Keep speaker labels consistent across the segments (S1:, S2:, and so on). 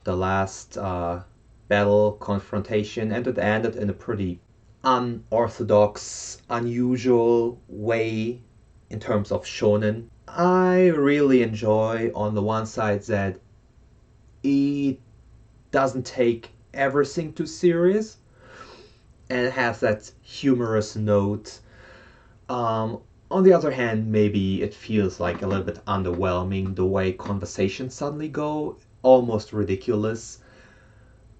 S1: the last battle confrontation, and it ended in a pretty unorthodox, unusual way in terms of shonen. I really enjoy on the one side that it doesn't take everything too serious and it has that humorous note. On the other hand, maybe it feels like a little bit underwhelming the way conversations suddenly go, almost ridiculous.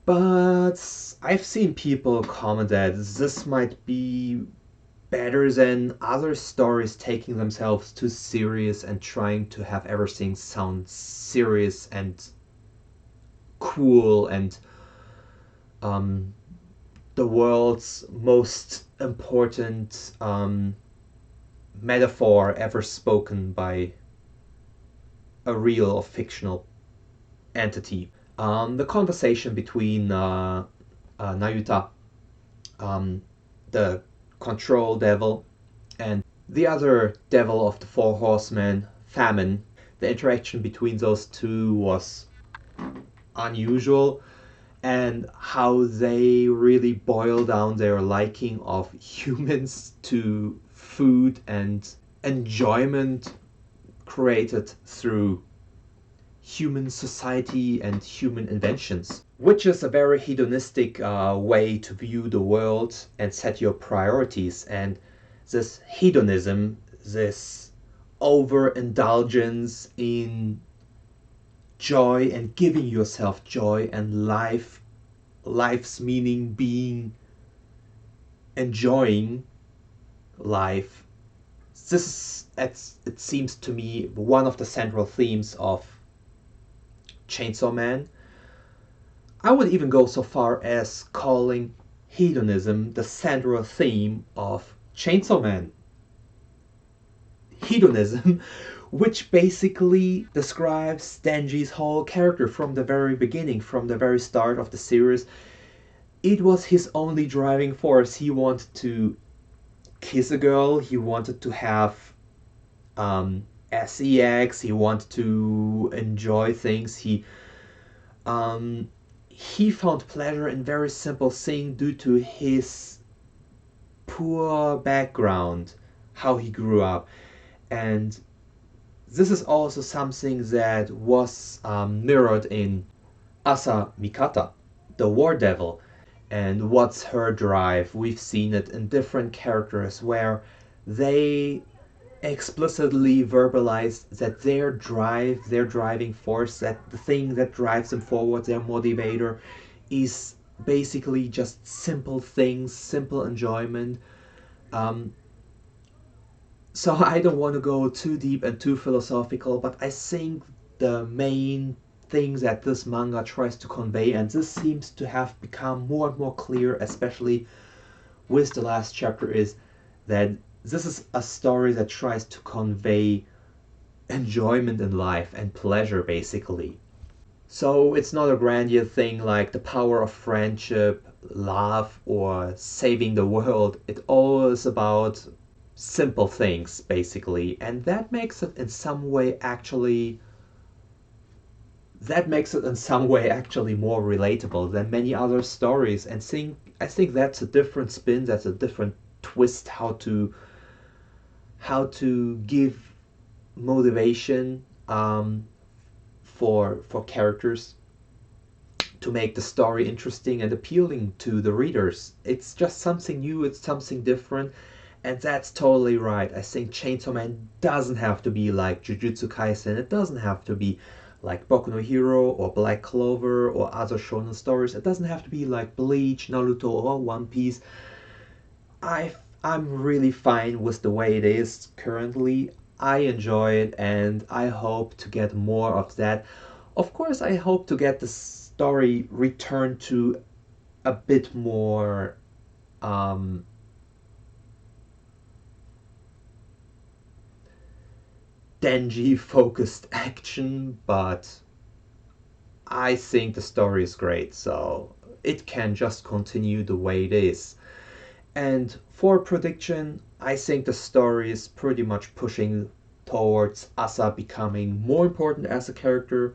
S1: But I've seen people comment that this might be better than other stories taking themselves too serious and trying to have everything sound serious and cool and um, the world's most important metaphor ever spoken by a real or fictional entity. The conversation between Nayuta, the control devil, and the other devil of the Four Horsemen, Famine, the interaction between those two was unusual, and how they really boil down their liking of humans to food and enjoyment created through human society and human inventions, which is a very hedonistic way to view the world and set your priorities. And this hedonism, this overindulgence in joy and giving yourself joy and life's meaning being enjoying life. This is, it seems to me, one of the central themes of Chainsaw Man. I would even go so far as calling hedonism the central theme of Chainsaw Man. Hedonism, which basically describes Denji's whole character from the very beginning, from the very start of the series. It was his only driving force. He wanted to kiss a girl, he wanted to have sex, he wanted to enjoy things. He found pleasure in very simple things due to his poor background, how he grew up. And this is also something that was mirrored in Asa Mikata, the war devil. And what's her drive? We've seen it in different characters where they explicitly verbalize that their drive, their driving force, that the thing that drives them forward, their motivator, is basically just simple things, simple enjoyment. Um, so I don't want to go too deep and too philosophical, but I think the main thing that this manga tries to convey, and this seems to have become more and more clear, especially with the last chapter, is that this is a story that tries to convey enjoyment in life and pleasure, basically. So it's not a grandeur thing like the power of friendship, love, or saving the world. It all is about simple things, basically, and that makes it in some way actually more relatable than many other stories. And I think that's a different spin, that's a different twist, how to give motivation for characters to make the story interesting and appealing to the readers. It's just something new, it's something different, and that's totally right. I think Chainsaw Man doesn't have to be like Jujutsu Kaisen, it doesn't have to be like Boku no Hero or Black Clover or other shonen stories. It doesn't have to be like Bleach, Naruto, or One Piece. I'm really fine with the way it is currently. I enjoy it and I hope to get more of that. Of course, I hope to get the story returned to a bit more Denji focused action, but I think the story is great, so it can just continue the way it is. And for prediction, I think the story is pretty much pushing towards Asa becoming more important as a character,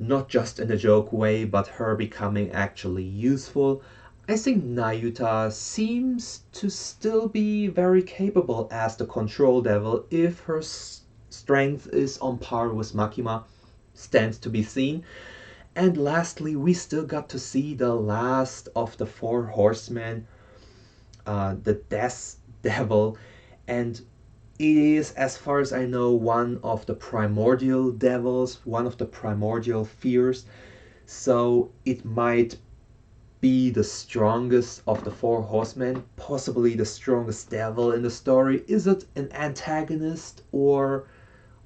S1: not just in a joke way, but her becoming actually useful. I think Nayuta seems to still be very capable as the control devil if her strength is on par with Makima. Stands to be seen. And lastly, we still got to see the last of the four horsemen, the Death Devil, and it is, as far as I know, one of the primordial devils, one of the primordial fears. So it might be the strongest of the four horsemen, possibly the strongest devil in the story. Is it an antagonist or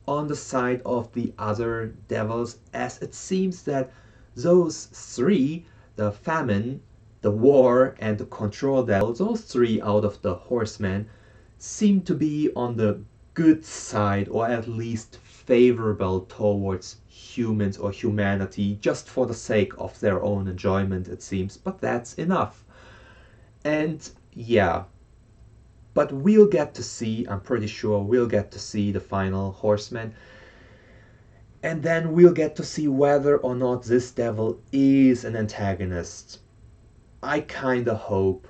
S1: on the side of the other devils? As it seems that those three, the famine, the war, and the control devils, those three out of the horsemen, seem to be on the good side, or at least favorable towards humans or humanity, just for the sake of their own enjoyment, it seems. But that's enough. And yeah, but we'll get to see, I'm pretty sure we'll get to see the final horseman. And then we'll get to see whether or not this devil is an antagonist. I kinda hope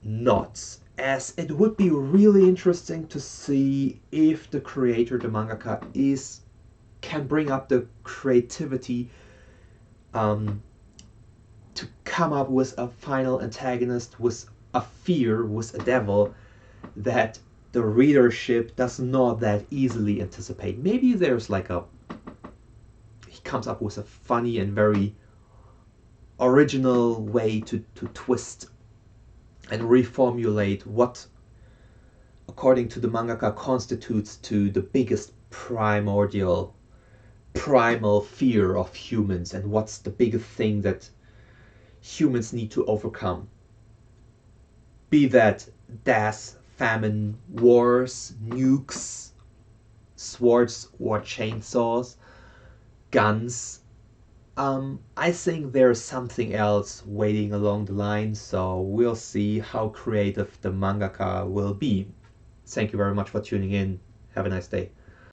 S1: not, as it would be really interesting to see if the creator, the mangaka, can bring up the creativity to come up with a final antagonist, with a fear, with a devil that the readership does not that easily anticipate. Maybe there's like he comes up with a funny and very original way to twist and reformulate what, according to the mangaka, constitutes to the biggest primal fear of humans, and what's the biggest thing that humans need to overcome. Be that death, famine, wars, nukes, swords or chainsaws, guns. I think there's something else waiting along the line, so we'll see how creative the mangaka will be. Thank you very much for tuning in. Have a nice day.